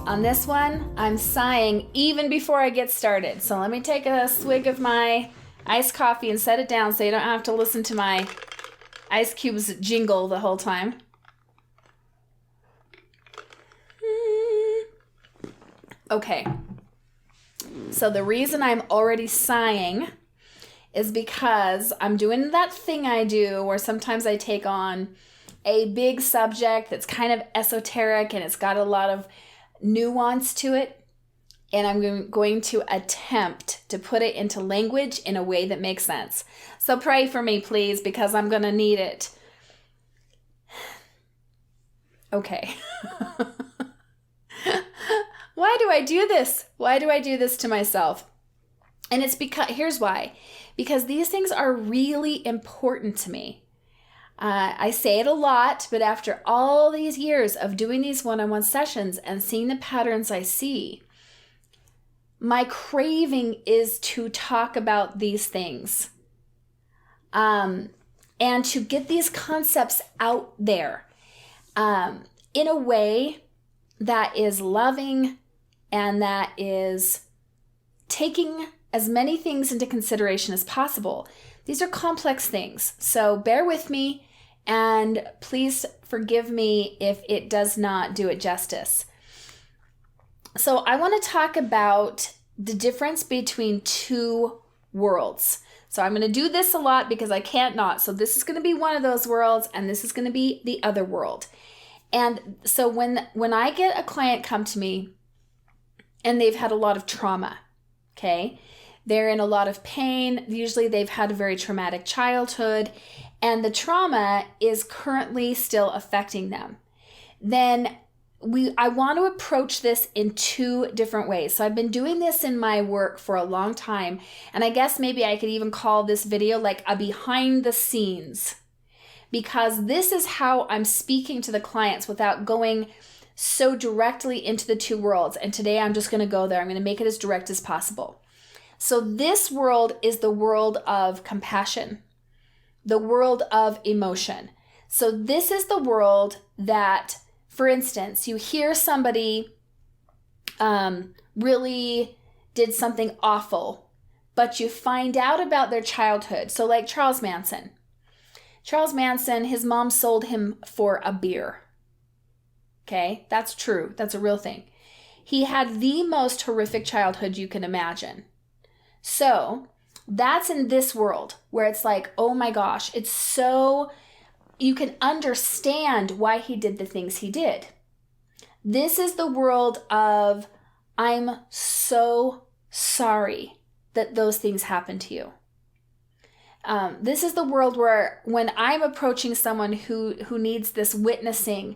On this one, I'm sighing even before I get started. So let me take a swig of my iced coffee and set it down so you don't have to listen to my ice cubes jingle the whole time. Okay. So the reason I'm already sighing is because I'm doing that thing I do where sometimes I take on a big subject that's kind of esoteric and it's got a lot of nuance to it. And I'm going to attempt to put it into language in a way that makes sense. So pray for me, please, because I'm going to need it. Okay. Why do I do this? Why do I do this to myself? And it's because, here's why. Because these things are really important to me. I say it a lot, but after all these years of doing these one-on-one sessions and seeing the patterns I see, my craving is to talk about these things and to get these concepts out there in a way that is loving and that is taking as many things into consideration as possible. These are complex things, so bear with me and please forgive me if it does not do it justice. So I want to talk about the difference between two worlds. So I'm going to do this a lot because I can't not. So this is going to be one of those worlds and this is going to be the other world. And so when I get a client come to me and they've had a lot of trauma, okay? They're in a lot of pain. Usually they've had a very traumatic childhood and the trauma is currently still affecting them. Then I want to approach this in two different ways. So I've been doing this in my work for a long time. And I guess maybe I could even call this video like a behind the scenes, because this is how I'm speaking to the clients without going so directly into the two worlds. And today I'm just going to go there. I'm going to make it as direct as possible. So this world is the world of compassion, the world of emotion. So this is the world that, for instance, you hear somebody really did something awful, but you find out about their childhood. So like Charles Manson. Charles Manson, his mom sold him for a beer. Okay, that's true. That's a real thing. He had the most horrific childhood you can imagine. So that's in this world where it's like, oh my gosh, it's so, you can understand why he did the things he did. This is the world of, I'm so sorry that those things happened to you. This is the world where when I'm approaching someone who needs this witnessing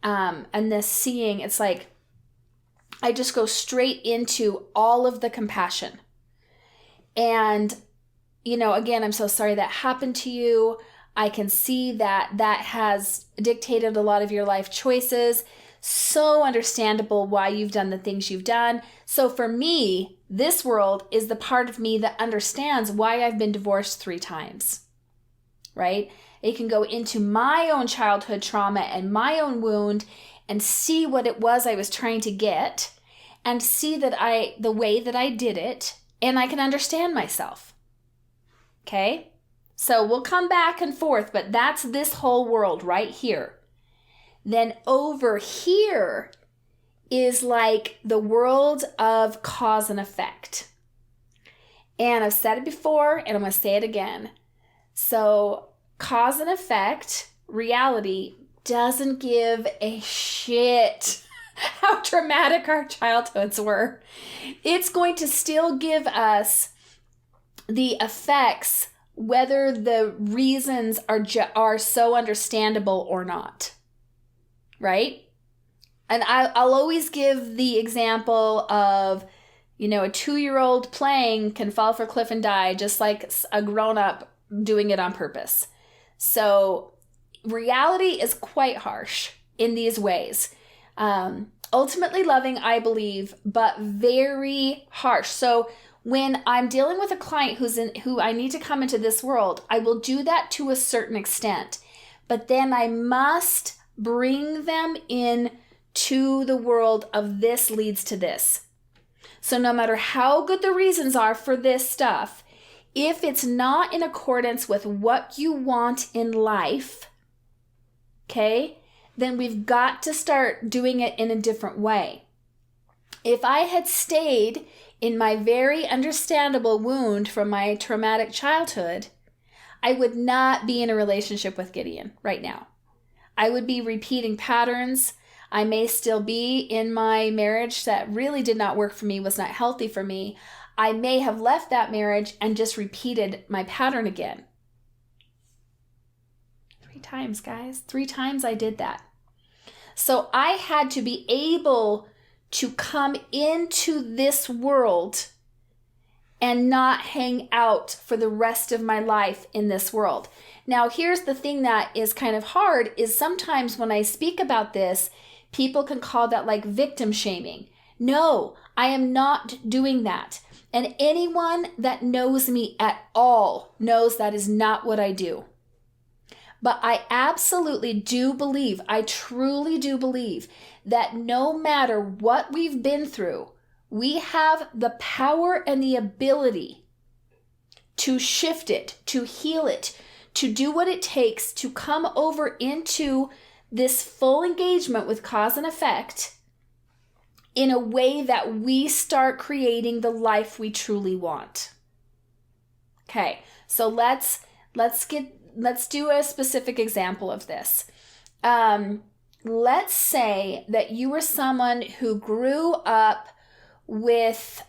and this seeing, it's like I just go straight into all of the compassion. And, you know, again, I'm so sorry that happened to you. I can see that that has dictated a lot of your life choices. So understandable why you've done the things you've done. So for me, this world is the part of me that understands why I've been divorced 3 times, right? It can go into my own childhood trauma and my own wound and see what it was I was trying to get and see that the way that I did it, and I can understand myself. Okay? So we'll come back and forth, but that's this whole world right here. Then over here is like the world of cause and effect. And I've said it before, and I'm going to say it again. So cause and effect, reality, doesn't give a shit how traumatic our childhoods were. It's going to still give us the effects, whether the reasons are so understandable or not, right? And I'll always give the example of, you know, a 2-year-old playing can fall off a cliff and die, just like a grown-up doing it on purpose. So reality is quite harsh in these ways. Ultimately loving, I believe, but very harsh. So when I'm dealing with a client who I need to come into this world, I will do that to a certain extent. But then I must bring them in to the world of this leads to this. So no matter how good the reasons are for this stuff, if it's not in accordance with what you want in life, okay, then we've got to start doing it in a different way. If I had stayed in my very understandable wound from my traumatic childhood, I would not be in a relationship with Gideon right now. I would be repeating patterns. I may still be in my marriage that really did not work for me, was not healthy for me. I may have left that marriage and just repeated my pattern again. 3 times, guys. 3 times I did that. So I had to be able to come into this world and not hang out for the rest of my life in this world. Now, here's the thing that is kind of hard is sometimes when I speak about this, people can call that like victim shaming. No, I am not doing that. And anyone that knows me at all knows that is not what I do. But I absolutely do believe, I truly do believe that no matter what we've been through, we have the power and the ability to shift it, to heal it, to do what it takes to come over into this full engagement with cause and effect in a way that we start creating the life we truly want. Okay, so let's do a specific example of this. Let's say that you were someone who grew up with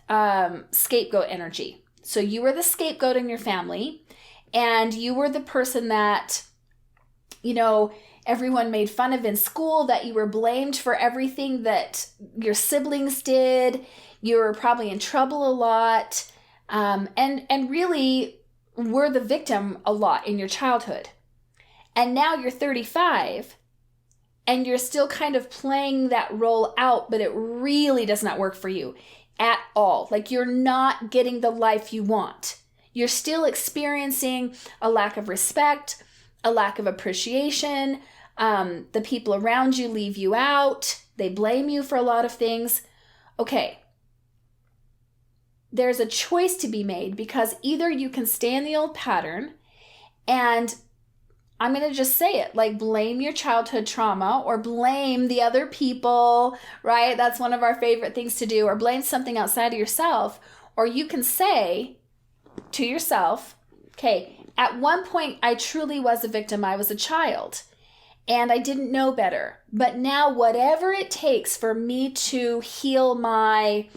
scapegoat energy. So you were the scapegoat in your family, and you were the person that, everyone made fun of in school, that you were blamed for everything that your siblings did. You were probably in trouble a lot, and really were the victim a lot in your childhood. And now you're 35, and you're still kind of playing that role out, but it really does not work for you at all. Like, you're not getting the life you want. You're still experiencing a lack of respect, a lack of appreciation. The people around you leave you out. They blame you for a lot of things. Okay. There's a choice to be made, because either you can stay in the old pattern and, I'm going to just say it, like, blame your childhood trauma or blame the other people, right? That's one of our favorite things to do, or blame something outside of yourself. Or you can say to yourself, okay, at one point I truly was a victim. I was a child and I didn't know better. But now whatever it takes for me to heal my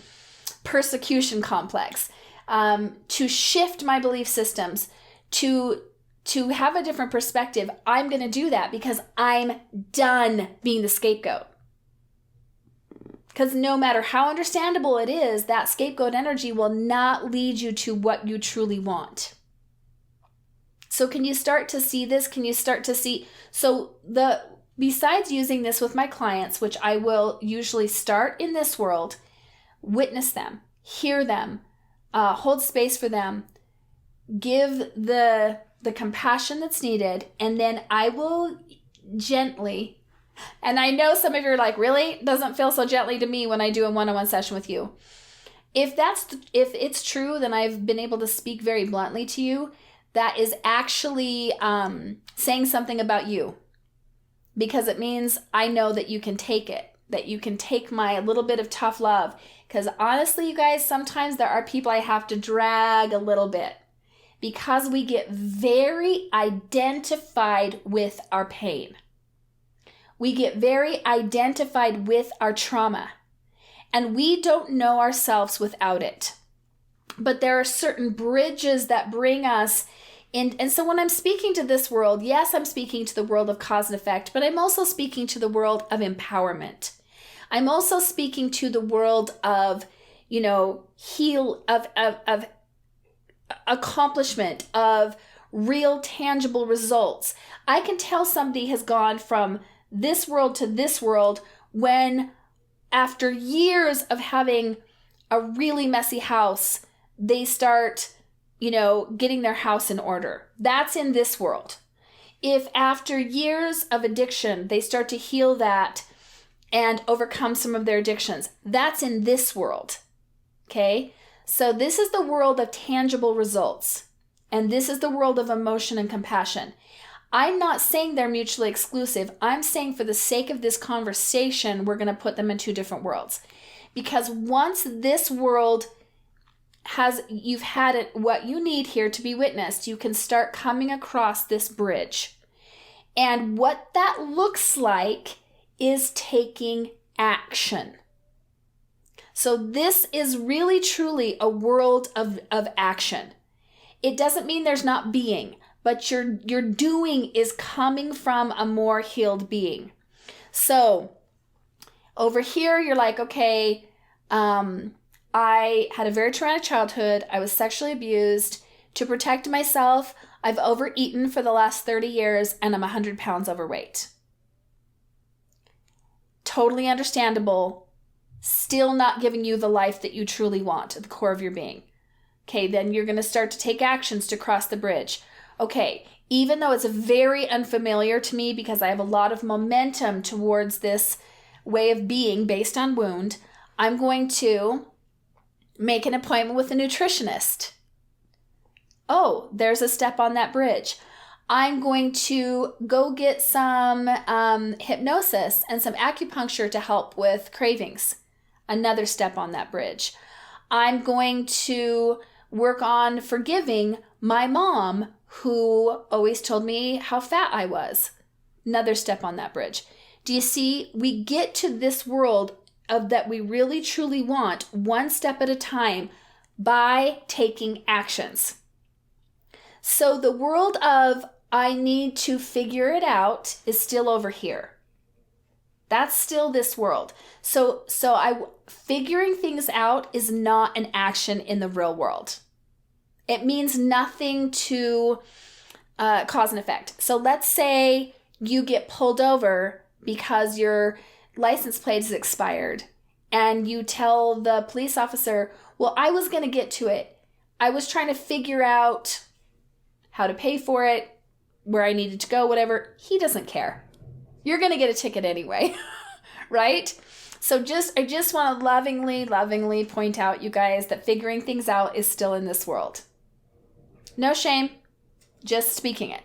persecution complex, to shift my belief systems, to have a different perspective, I'm going to do that, because I'm done being the scapegoat. Because no matter how understandable it is, that scapegoat energy will not lead you to what you truly want. So can you start to see this? Can you start to see? So besides using this with my clients, which I will usually start in this world, witness them, hear them, hold space for them, give the compassion that's needed, and then I will gently, and I know some of you are like, really? It doesn't feel so gently to me when I do a one-on-one session with you. If it's true, then I've been able to speak very bluntly to you. That is actually saying something about you, because it means I know that you can take it, that you can take my little bit of tough love. Because honestly, you guys, sometimes there are people I have to drag a little bit, because we get very identified with our pain. We get very identified with our trauma, and we don't know ourselves without it. But there are certain bridges that bring us in. And so when I'm speaking to this world, yes, I'm speaking to the world of cause and effect, but I'm also speaking to the world of empowerment. I'm also speaking to the world of, of accomplishment, of real tangible results. I can tell somebody has gone from this world to this world when, after years of having a really messy house, they start, getting their house in order. That's in this world. If after years of addiction, they start to heal that and overcome some of their addictions. That's in this world. Okay? So this is the world of tangible results. And this is the world of emotion and compassion. I'm not saying they're mutually exclusive. I'm saying for the sake of this conversation, we're going to put them in two different worlds. Because once this world you've had it, what you need here to be witnessed, you can start coming across this bridge. And what that looks like is taking action. So this is really truly a world of action. It doesn't mean there's not being, but your doing is coming from a more healed being. So over here, you're like, okay, I had a very traumatic childhood. I was sexually abused. To protect myself, I've overeaten for the last 30 years and I'm 100 pounds overweight. Totally understandable. Still not giving you the life that you truly want at the core of your being. Okay, then you're going to start to take actions to cross the bridge. Okay, even though it's very unfamiliar to me because I have a lot of momentum towards this way of being based on wound, I'm going to make an appointment with a nutritionist. Oh, there's a step on that bridge. I'm going to go get some hypnosis and some acupuncture to help with cravings. Another step on that bridge. I'm going to work on forgiving my mom who always told me how fat I was. Another step on that bridge. Do you see? We get to this world of that we really truly want one step at a time by taking actions. So the world of I need to figure it out is still over here. That's still this world. So figuring things out is not an action in the real world. It means nothing to cause and effect. So let's say you get pulled over because your license plate is expired and you tell the police officer, well, I was going to get to it. I was trying to figure out how to pay for it, where I needed to go, whatever. He doesn't care. You're going to get a ticket anyway, right? So I just want to lovingly point out, you guys, that figuring things out is still in this world. No shame, just speaking it.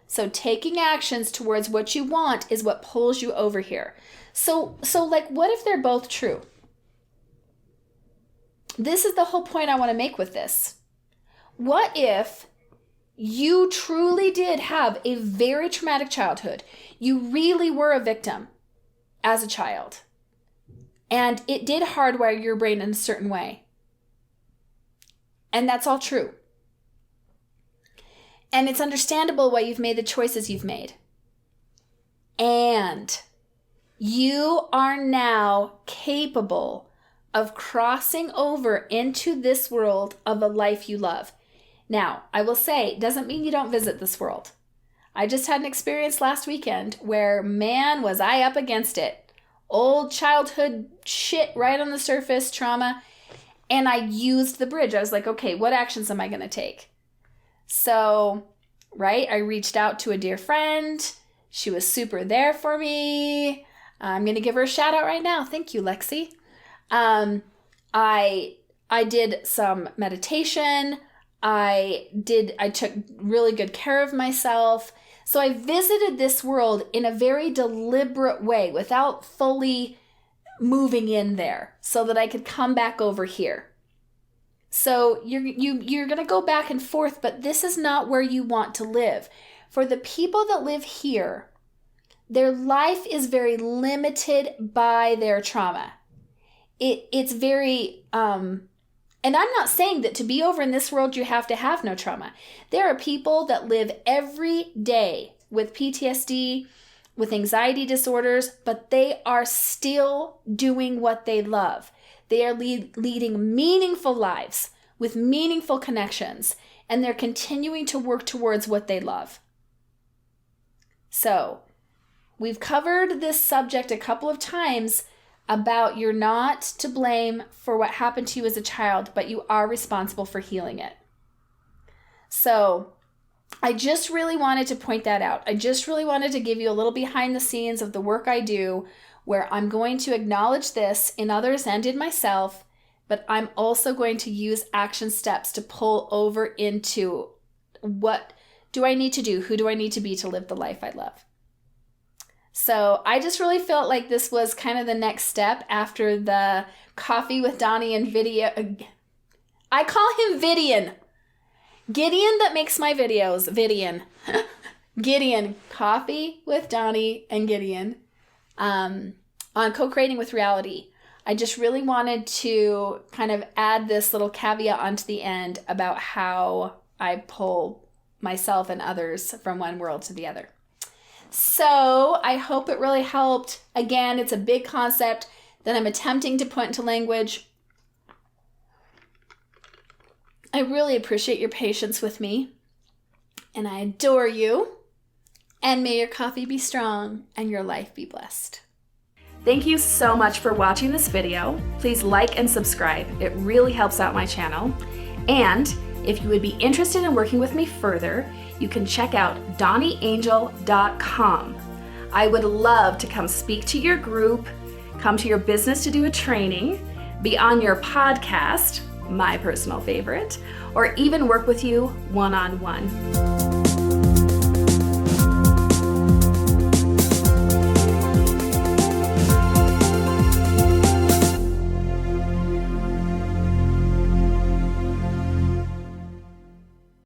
So taking actions towards what you want is what pulls you over here. So like, what if they're both true? This is the whole point I want to make with this. What if you truly did have a very traumatic childhood? You really were a victim as a child. And it did hardwire your brain in a certain way. And that's all true. And it's understandable why you've made the choices you've made. And you are now capable of crossing over into this world of a life you love. Now, I will say, it doesn't mean you don't visit this world. I just had an experience last weekend where, man, was I up against it. Old childhood shit right on the surface, trauma. And I used the bridge. I was like, okay, what actions am I going to take? So, right, I reached out to a dear friend. She was super there for me. I'm going to give her a shout out right now. Thank you, Lexi. I did some meditation. I took really good care of myself. So I visited this world in a very deliberate way without fully moving in there so that I could come back over here. So you're going to go back and forth, but this is not where you want to live. For the people that live here, their life is very limited by their trauma. It's very, and I'm not saying that to be over in this world, you have to have no trauma. There are people that live every day with PTSD, with anxiety disorders, but they are still doing what they love. They are leading meaningful lives with meaningful connections, and they're continuing to work towards what they love. So, we've covered this subject a couple of times about you're not to blame for what happened to you as a child, but you are responsible for healing it. So, I just really wanted to point that out. I just really wanted to give you a little behind the scenes of the work I do where I'm going to acknowledge this in others and in myself, but I'm also going to use action steps to pull over into what do I need to do? Who do I need to be to live the life I love? So I just really felt like this was kind of the next step after the coffee with Dawni and video. I call him Vidian. Gideon that makes my videos. Vidian. Gideon. Coffee with Dawni and Gideon on co-creating with reality. I just really wanted to kind of add this little caveat onto the end about how I pull myself and others from one world to the other. So I hope it really helped. Again, it's a big concept that I'm attempting to put into language. I really appreciate your patience with me, and I adore you. And may your coffee be strong and your life be blessed. Thank you so much for watching this video. Please like and subscribe. It really helps out my channel. And if you would be interested in working with me further, you can check out dawniangel.com. I would love to come speak to your group, come to your business to do a training, be on your podcast, my personal favorite, or even work with you one-on-one.